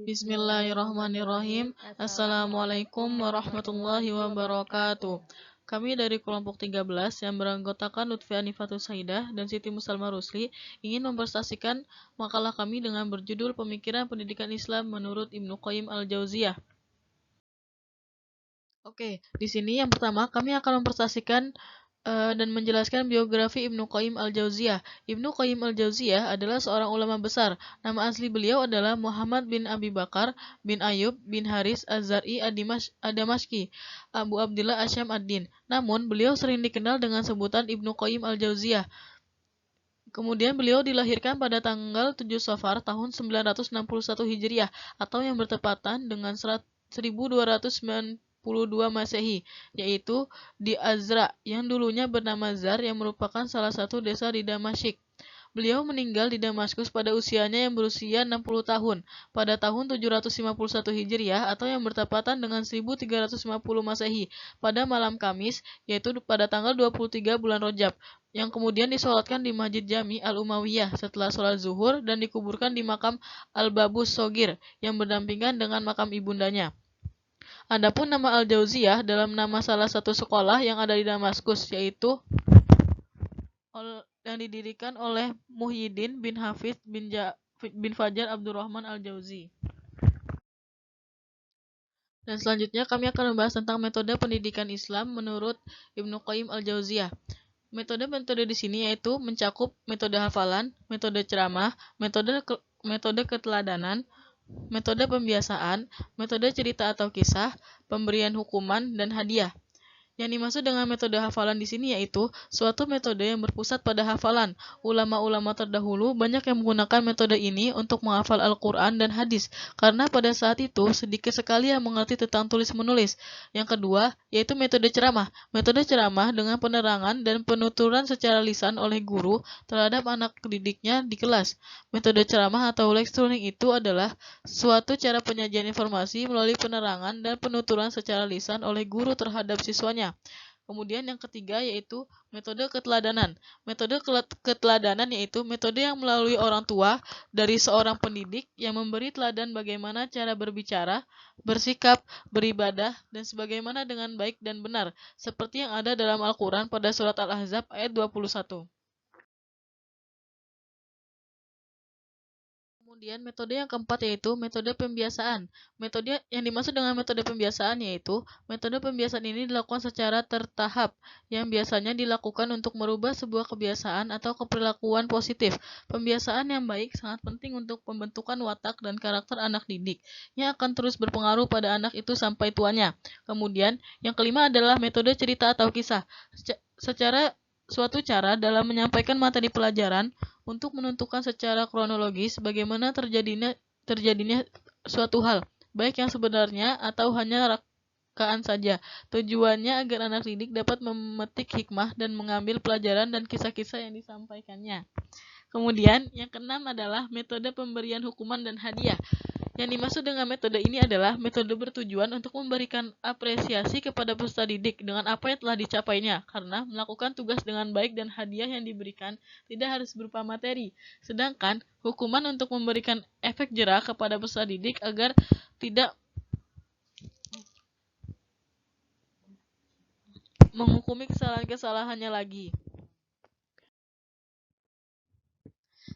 Bismillahirrahmanirrahim. Assalamualaikum warahmatullahi wabarakatuh. Kami dari kelompok 13 yang beranggotakan Lutfi Anifatus Saidah dan Siti Musalma Rusli ingin mempresentasikan makalah kami dengan berjudul Pemikiran Pendidikan Islam menurut Ibnu Qayyim al-Jauziyah. Oke, di sini yang pertama kami akan mempresentasikan dan menjelaskan biografi Ibnu Qayyim al-Jauziyah. Ibnu Qayyim al-Jauziyah adalah seorang ulama besar. Nama asli beliau adalah Muhammad bin Abi Bakar bin Ayub bin Haris Az-Zar'i ad-Damashqi, Abu Abdillah Asyam ad-Din. Namun, beliau sering dikenal dengan sebutan Ibnu Qayyim al-Jauziyah. Kemudian beliau dilahirkan pada tanggal 7 Safar tahun 961 Hijriah atau yang bertepatan dengan 1292 Masehi, yaitu di Azra yang dulunya bernama Zar yang merupakan salah satu desa di Damasik. Beliau meninggal di Damaskus pada usianya yang berusia 60 tahun pada tahun 751 Hijriah atau yang bertepatan dengan 1350 Masehi pada malam Kamis, yaitu pada tanggal 23 bulan Rajab, yang kemudian disolatkan di Masjid Jami Al-Umayyah setelah sholat zuhur dan dikuburkan di makam Al-Babus Shogir yang berdampingan dengan makam ibundanya. Adapun nama Al-Jauziyah dalam nama salah satu sekolah yang ada di Damaskus, yaitu yang didirikan oleh Muhyiddin bin Hafiz bin Fajar Abdurrahman Al-Jauzi. Dan selanjutnya kami akan membahas tentang metode pendidikan Islam menurut Ibnu Qayyim al-Jauziyah. Metode-metode di sini yaitu mencakup metode hafalan, metode ceramah, metode keteladanan, metode pembiasaan, metode cerita atau kisah, pemberian hukuman, dan hadiah. Yang dimaksud dengan metode hafalan di sini yaitu suatu metode yang berpusat pada hafalan. Ulama-ulama terdahulu banyak yang menggunakan metode ini untuk menghafal Al-Quran dan hadis, karena pada saat itu sedikit sekali yang mengerti tentang tulis-menulis. Yang kedua, yaitu metode ceramah. Metode ceramah dengan penerangan dan penuturan secara lisan oleh guru terhadap anak didiknya di kelas. Metode ceramah atau lecturing itu adalah suatu cara penyajian informasi melalui penerangan dan penuturan secara lisan oleh guru terhadap siswanya. Kemudian yang ketiga yaitu metode keteladanan. Metode keteladanan yaitu metode yang melalui orang tua dari seorang pendidik yang memberi teladan bagaimana cara berbicara, bersikap, beribadah, dan sebagaimana dengan baik dan benar, seperti yang ada dalam Al-Quran pada surat Al-Ahzab ayat 21. Kemudian metode yang keempat yaitu metode pembiasaan. Metode yang dimaksud dengan metode pembiasaan yaitu metode pembiasaan ini dilakukan secara tertahap yang biasanya dilakukan untuk merubah sebuah kebiasaan atau keperlakuan positif. Pembiasaan yang baik sangat penting untuk pembentukan watak dan karakter anak didik yang akan terus berpengaruh pada anak itu sampai tuanya. Kemudian yang kelima adalah metode cerita atau kisah. Suatu cara dalam menyampaikan materi pelajaran untuk menentukan secara kronologis bagaimana terjadinya suatu hal, baik yang sebenarnya atau hanya rangkaan saja. Tujuannya agar anak didik dapat memetik hikmah dan mengambil pelajaran dan kisah-kisah yang disampaikannya. Kemudian, yang keenam adalah metode pemberian hukuman dan hadiah. Yang dimaksud dengan metode ini adalah metode bertujuan untuk memberikan apresiasi kepada peserta didik dengan apa yang telah dicapainya, karena melakukan tugas dengan baik dan hadiah yang diberikan tidak harus berupa materi. Sedangkan hukuman untuk memberikan efek jera kepada peserta didik agar tidak menghukumi kesalahan-kesalahannya lagi.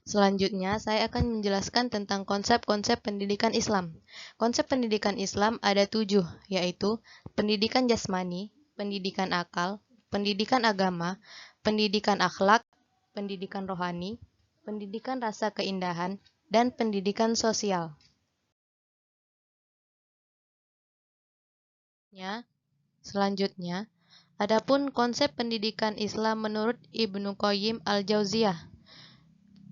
Selanjutnya, saya akan menjelaskan tentang konsep-konsep pendidikan Islam. Konsep pendidikan Islam ada 7, yaitu pendidikan jasmani, pendidikan akal, pendidikan agama, pendidikan akhlak, pendidikan rohani, pendidikan rasa keindahan, dan pendidikan sosial. Selanjutnya, adapun konsep pendidikan Islam menurut Ibnu Qayyim al-Jauziyah.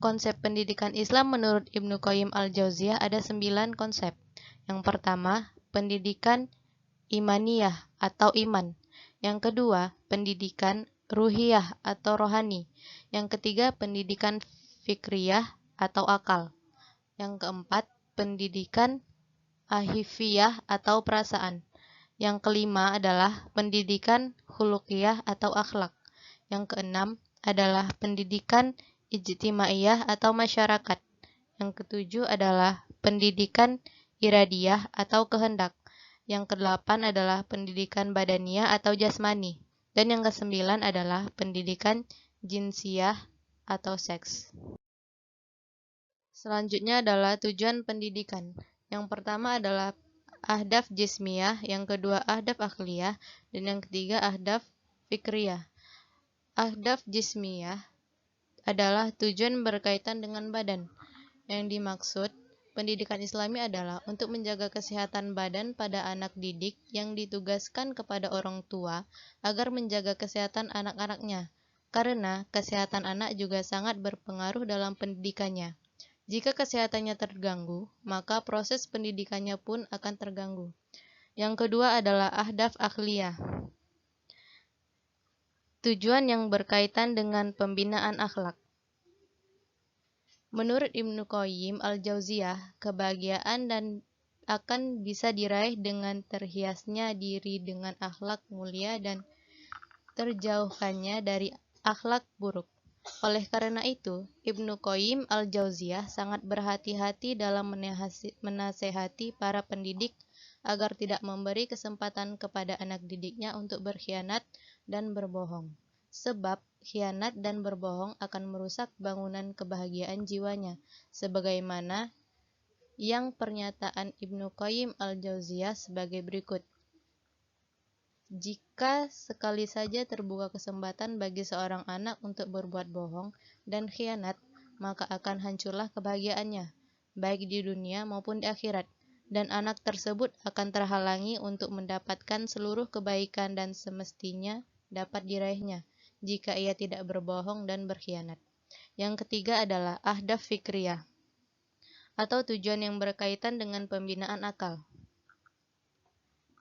Konsep pendidikan Islam menurut Ibnu Qayyim al-Jauziyah ada 9 konsep. Yang pertama, pendidikan imaniyah atau iman. Yang kedua, pendidikan ruhiyah atau rohani. Yang ketiga, pendidikan fikriyah atau akal. Yang keempat, pendidikan ahifiyah atau perasaan. Yang kelima adalah pendidikan khuluqiyah atau akhlak. Yang keenam adalah pendidikan ijtimaiyah atau masyarakat. Yang ketujuh adalah pendidikan iradiyah atau kehendak. Yang kedelapan adalah pendidikan badaniyah atau jasmani. Dan yang kesembilan adalah pendidikan jinsiyah atau seks. Selanjutnya adalah tujuan pendidikan. Yang pertama adalah ahdaf jismiyah, yang kedua ahdaf akliyah, dan yang ketiga ahdaf fikriyah. Ahdaf jismiyah adalah tujuan berkaitan dengan badan. Yang dimaksud pendidikan Islami adalah untuk menjaga kesehatan badan pada anak didik yang ditugaskan kepada orang tua agar menjaga kesehatan anak-anaknya, karena kesehatan anak juga sangat berpengaruh dalam pendidikannya. Jika kesehatannya terganggu, maka proses pendidikannya pun akan terganggu. Yang kedua adalah ahdaf akhliyah. Tujuan yang berkaitan dengan pembinaan akhlak. Menurut Ibnu Qayyim al-Jauziyah, kebahagiaan dan akan bisa diraih dengan terhiasnya diri dengan akhlak mulia dan terjauhkannya dari akhlak buruk. Oleh karena itu, Ibnu Qayyim al-Jauziyah sangat berhati-hati dalam menasehati para pendidik agar tidak memberi kesempatan kepada anak didiknya untuk berkhianat dan berbohong. Sebab khianat dan berbohong akan merusak bangunan kebahagiaan jiwanya, sebagaimana yang pernyataan Ibnu Qayyim al-Jauziyah sebagai berikut. Jika sekali saja terbuka kesempatan bagi seorang anak untuk berbuat bohong dan khianat, maka akan hancurlah kebahagiaannya, baik di dunia maupun di akhirat, dan anak tersebut akan terhalangi untuk mendapatkan seluruh kebaikan dan semestinya dapat diraihnya, jika ia tidak berbohong dan berkhianat. Yang ketiga adalah ahdaf fikriyah, atau tujuan yang berkaitan dengan pembinaan akal.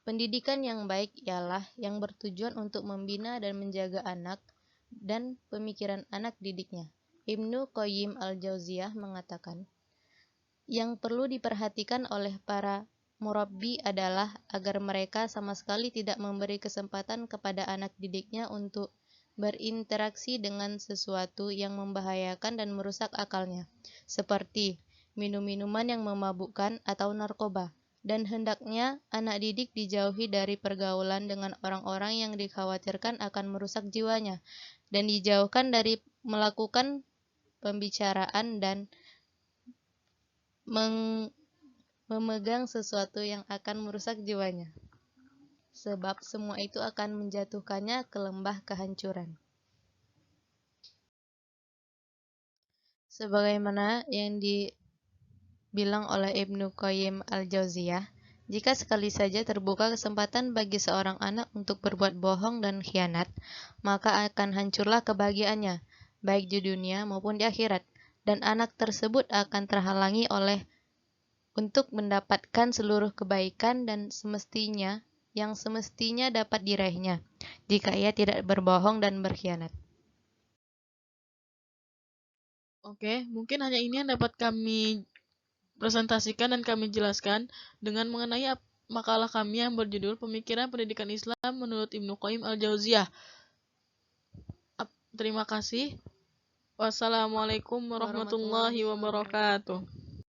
Pendidikan yang baik ialah yang bertujuan untuk membina dan menjaga anak dan pemikiran anak didiknya. Ibnu Qayyim al-Jauziyah mengatakan, yang perlu diperhatikan oleh para murabbi adalah agar mereka sama sekali tidak memberi kesempatan kepada anak didiknya untuk berinteraksi dengan sesuatu yang membahayakan dan merusak akalnya, seperti minum-minuman yang memabukkan atau narkoba. Dan hendaknya anak didik dijauhi dari pergaulan dengan orang-orang yang dikhawatirkan akan merusak jiwanya, dan dijauhkan dari melakukan pembicaraan dan memegang sesuatu yang akan merusak jiwanya, sebab semua itu akan menjatuhkannya ke lembah kehancuran. Sebagaimana yang dibilang oleh Ibnu Qayyim al-Jauziyah, jika sekali saja terbuka kesempatan bagi seorang anak untuk berbuat bohong dan khianat, maka akan hancurlah kebahagiaannya, baik di dunia maupun di akhirat, dan anak tersebut akan terhalangi untuk mendapatkan seluruh kebaikan dan semestinya dapat diraihnya, jika ia tidak berbohong dan berkhianat. Oke, mungkin hanya ini yang dapat kami presentasikan dan kami jelaskan dengan mengenai makalah kami yang berjudul Pemikiran Pendidikan Islam menurut Ibnu Qayyim al-Jauziyah. Terima kasih. Wassalamualaikum warahmatullahi wabarakatuh.